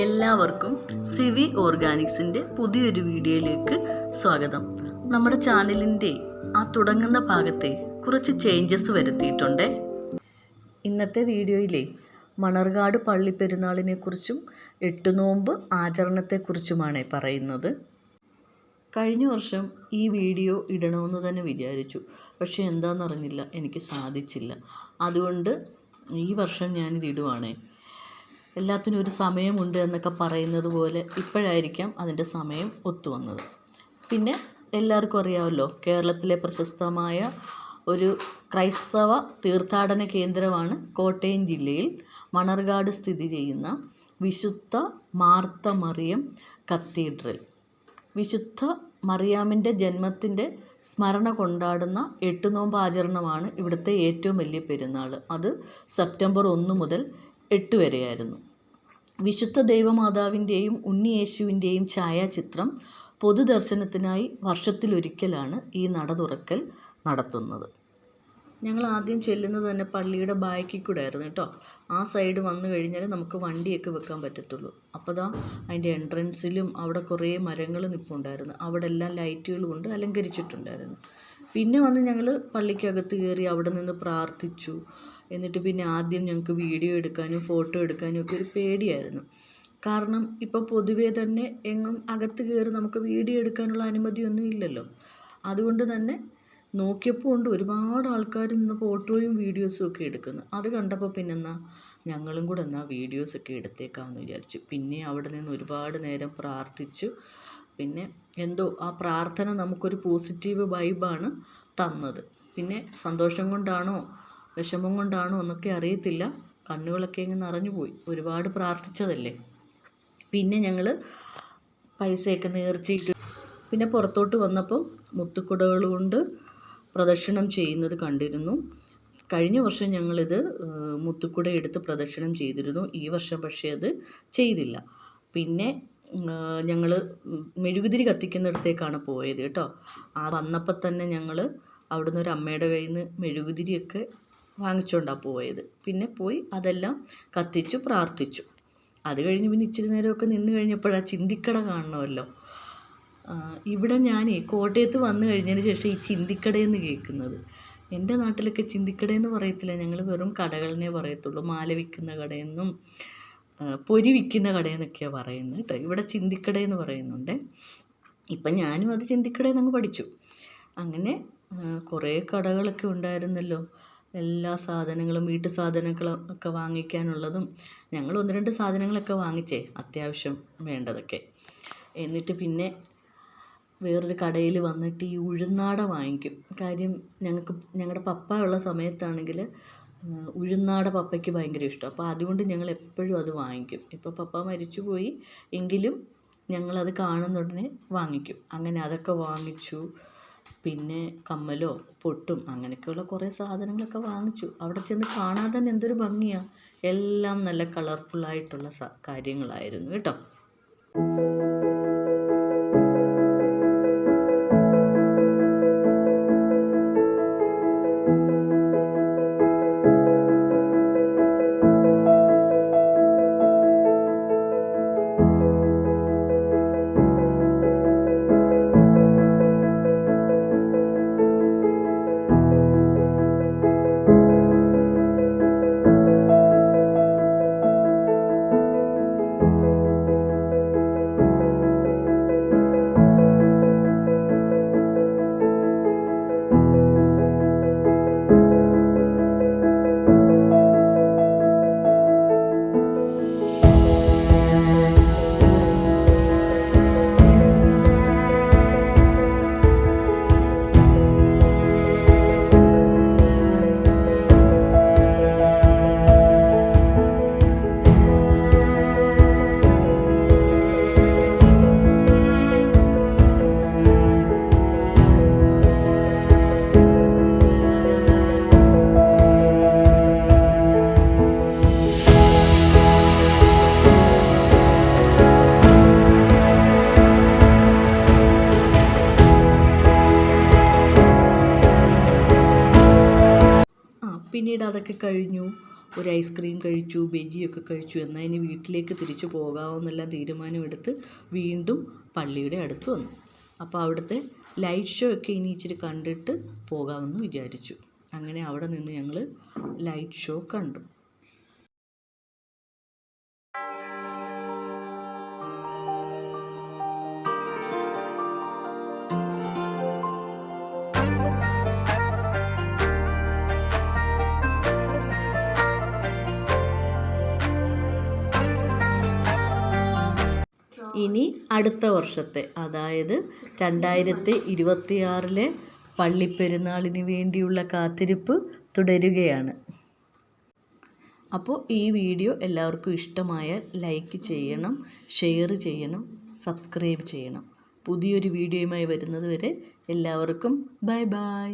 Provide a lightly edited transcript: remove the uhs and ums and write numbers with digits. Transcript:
എല്ലാവർക്കും സിവി ഓർഗാനിക്സിൻ്റെ പുതിയൊരു വീഡിയോയിലേക്ക് സ്വാഗതം. നമ്മുടെ ചാനലിൻ്റെ ആ തുടങ്ങുന്ന ഭാഗത്തെ കുറച്ച് ചേഞ്ചസ് വരുത്തിയിട്ടുണ്ട്. ഇന്നത്തെ വീഡിയോയിലെ മണർകാട് പള്ളിപ്പെരുന്നാളിനെക്കുറിച്ചും 8 നോമ്പ് ആചരണത്തെക്കുറിച്ചുമാണ് പറയുന്നത്. കഴിഞ്ഞ വർഷം ഈ വീഡിയോ ഇടണമെന്ന് തന്നെ വിചാരിച്ചു, പക്ഷേ എന്താണെന്നറിഞ്ഞില്ല, എനിക്ക് സാധിച്ചില്ല. അതുകൊണ്ട് ഈ വർഷം ഞാനിത് ഇടുവാണേ. എല്ലാത്തിനും ഒരു സമയമുണ്ട് എന്നൊക്കെ പറയുന്നത് പോലെ ഇപ്പോഴായിരിക്കാം അതിൻ്റെ സമയം ഒത്തുവന്നത്. പിന്നെ എല്ലാവർക്കും അറിയാമല്ലോ, കേരളത്തിലെ പ്രശസ്തമായ ഒരു ക്രൈസ്തവ തീർത്ഥാടന കേന്ദ്രമാണ് കോട്ടയം ജില്ലയിൽ മണർകാട് സ്ഥിതി ചെയ്യുന്ന വിശുദ്ധ മാർത്ത മറിയം കത്തീഡ്രൽ. വിശുദ്ധ മറിയാമിൻ്റെ ജന്മത്തിൻ്റെ സ്മരണ കൊണ്ടാടുന്ന 8 നോമ്പ് ആചരണമാണ് ഇവിടുത്തെ ഏറ്റവും വലിയ പെരുന്നാൾ. അത് സെപ്റ്റംബർ 1 മുതൽ 8 വരെയായിരുന്നു. വിശുദ്ധ ദൈവമാതാവിൻ്റെയും ഉണ്ണിയേശുവിൻ്റെയും ഛായാചിത്രം പൊതുദർശനത്തിനായി വർഷത്തിലൊരിക്കലാണ് ഈ നട തുറക്കൽ നടത്തുന്നത്. ഞങ്ങൾ ആദ്യം ചെല്ലുന്നത് തന്നെ പള്ളിയുടെ ബാക്കിൽ കൂടെ ആയിരുന്നു കേട്ടോ. ആ സൈഡ് വന്നു കഴിഞ്ഞാൽ നമുക്ക് വണ്ടിയൊക്കെ വെക്കാൻ പറ്റത്തുള്ളൂ. അപ്പോൾ അതിൻ്റെ എൻട്രൻസിലും അവിടെ കുറേ മരങ്ങൾ നിൽപ്പുണ്ടായിരുന്നു. അവിടെ എല്ലാം ലൈറ്റുകൾ കൊണ്ട് അലങ്കരിച്ചിട്ടുണ്ടായിരുന്നു. പിന്നെ വന്ന് ഞങ്ങൾ പള്ളിക്കകത്ത് കയറി അവിടെ നിന്ന് പ്രാർത്ഥിച്ചു. എന്നിട്ട് പിന്നെ ആദ്യം ഞങ്ങൾക്ക് വീഡിയോ എടുക്കാനും ഫോട്ടോ എടുക്കാനും ഒക്കെ ഒരു പേടിയായിരുന്നു. കാരണം ഇപ്പോൾ പൊതുവേ തന്നെ എങ്ങും അകത്ത് കയറി നമുക്ക് വീഡിയോ എടുക്കാനുള്ള അനുമതിയൊന്നും ഇല്ലല്ലോ. അതുകൊണ്ട് തന്നെ നോക്കിയപ്പോൾ ഉണ്ട് ഒരുപാട് ആൾക്കാർ നിന്ന് ഫോട്ടോയും വീഡിയോസും ഒക്കെ എടുക്കുന്നു. അത് കണ്ടപ്പോൾ പിന്നെ ഞങ്ങളും കൂടെ വീഡിയോസൊക്കെ എടുത്തേക്കാമെന്ന് വിചാരിച്ചു. പിന്നെ അവിടെ നിന്ന് ഒരുപാട് നേരം പ്രാർത്ഥിച്ചു. പിന്നെ എന്തോ ആ പ്രാർത്ഥന നമുക്കൊരു പോസിറ്റീവ് വൈബാണ് തന്നത്. പിന്നെ സന്തോഷം കൊണ്ടാണോ വിഷമം കൊണ്ടാണോ എന്നൊക്കെ അറിയത്തില്ല, കണ്ണുകളൊക്കെ ഇങ്ങനെ നിറഞ്ഞു പോയി, ഒരുപാട് പ്രാർത്ഥിച്ചതല്ലേ. പിന്നെ ഞങ്ങൾ പൈസയൊക്കെ നേർച്ചയിട്ട് പിന്നെ പുറത്തോട്ട് വന്നപ്പോൾ മുത്തുക്കുടകൾ കൊണ്ട് പ്രദക്ഷിണം ചെയ്യുന്നത് കണ്ടിരുന്നു. കഴിഞ്ഞ വർഷം ഞങ്ങളിത് മുത്തുക്കുട എടുത്ത് പ്രദക്ഷിണം ചെയ്തിരുന്നു. ഈ വർഷം പക്ഷേ അത് ചെയ്തില്ല. പിന്നെ ഞങ്ങൾ മെഴുകുതിരി കത്തിക്കുന്നിടത്തേക്കാണ് പോയത് കേട്ടോ. ആ വന്നപ്പോൾ തന്നെ ഞങ്ങൾ അവിടുന്ന് ഒരു അമ്മയുടെ കയ്യിൽ നിന്ന് മെഴുകുതിരിയൊക്കെ വാങ്ങിച്ചുകൊണ്ടാണ് പോയത്. പിന്നെ പോയി അതെല്ലാം കത്തിച്ചു പ്രാർത്ഥിച്ചു. അത് കഴിഞ്ഞ് പിന്നെ ഇച്ചിരി നേരമൊക്കെ നിന്ന് കഴിഞ്ഞപ്പോഴാണ് ചിന്തിക്കട കാണണമല്ലോ. ഇവിടെ ഞാൻ കോട്ടയത്ത് വന്നു കഴിഞ്ഞതിന് ശേഷം ഈ ചിന്തിക്കടയെന്ന് കേൾക്കുന്നത്. എൻ്റെ നാട്ടിലൊക്കെ ചിന്തിക്കടയെന്ന് പറയത്തില്ല, ഞങ്ങൾ വെറും കടകളിനെ പറയത്തുള്ളൂ. മാല വിൽക്കുന്ന കടയെന്നും പൊരി വിൽക്കുന്ന കടയെന്നൊക്കെയാണ് പറയുന്നത് കേട്ടോ. ഇവിടെ ചിന്തിക്കടയെന്ന് പറയുന്നുണ്ട്. ഇപ്പം ഞാനും അത് ചിന്തിക്കടയെന്ന് അങ്ങ് പഠിച്ചു. അങ്ങനെ കുറേ കടകളൊക്കെ ഉണ്ടായിരുന്നല്ലോ. എല്ലാ സാധനങ്ങളും വീട്ടു സാധനങ്ങളൊക്കെ വാങ്ങിക്കാനുള്ളതും ഞങ്ങൾ 1-2 സാധനങ്ങളൊക്കെ വാങ്ങിച്ചേ, അത്യാവശ്യം വേണ്ടതൊക്കെ. എന്നിട്ട് പിന്നെ വേറൊരു കടയിൽ വന്നിട്ട് ഈ ഉഴുന്നാട വാങ്ങിക്കും. കാര്യം ഞങ്ങളുടെ പപ്പ ഉള്ള സമയത്താണെങ്കിൽ ഉഴുന്നാട പപ്പയ്ക്ക് ഭയങ്കര ഇഷ്ടം. അപ്പോൾ അതുകൊണ്ട് ഞങ്ങൾ എപ്പോഴും അത് വാങ്ങിക്കും. ഇപ്പോൾ പപ്പ മരിച്ചു പോയി എങ്കിലും ഞങ്ങളത് കാണുന്ന ഉടനെ വാങ്ങിക്കും. അങ്ങനെ അതൊക്കെ വാങ്ങിച്ചു. പിന്നെ കമ്മലോ പൊട്ടും അങ്ങനെയൊക്കെയുള്ള കുറേ സാധനങ്ങളൊക്കെ വാങ്ങിച്ചു. അവിടെ ചെന്ന് കാണാൻ തന്നെ എന്തൊരു ഭംഗിയാണ്. എല്ലാം നല്ല കളർഫുള്ളായിട്ടുള്ള കാര്യങ്ങളായിരുന്നു കേട്ടോ. പിന്നീട് അതൊക്കെ കഴിഞ്ഞു, ഒരു ഐസ്ക്രീം കഴിച്ചു, ബജിയൊക്കെ കഴിച്ചു. എന്നാൽ ഇനി വീട്ടിലേക്ക് തിരിച്ചു പോകാമെന്നെല്ലാം തീരുമാനമെടുത്ത് വീണ്ടും പള്ളിയുടെ അടുത്ത് വന്നു. അപ്പോൾ അവിടുത്തെ ലൈറ്റ് ഷോ ഒക്കെ ഇനി ഇച്ചിരി കണ്ടിട്ട് പോകാമെന്ന് വിചാരിച്ചു. അങ്ങനെ അവിടെ നിന്ന് ഞങ്ങൾ ലൈറ്റ് ഷോ കണ്ടു. ഇനി അടുത്ത വർഷത്തെ, അതായത് 2026 പള്ളിപ്പെരുന്നാളിന് വേണ്ടിയുള്ള കാത്തിരിപ്പ് തുടരുകയാണ്. അപ്പോൾ ഈ വീഡിയോ എല്ലാവർക്കും ഇഷ്ടമായാൽ ലൈക്ക് ചെയ്യണം, ഷെയർ ചെയ്യണം, സബ്സ്ക്രൈബ് ചെയ്യണം. പുതിയൊരു വീഡിയോയുമായി വരുന്നത് വരെ എല്ലാവർക്കും ബൈ ബൈ.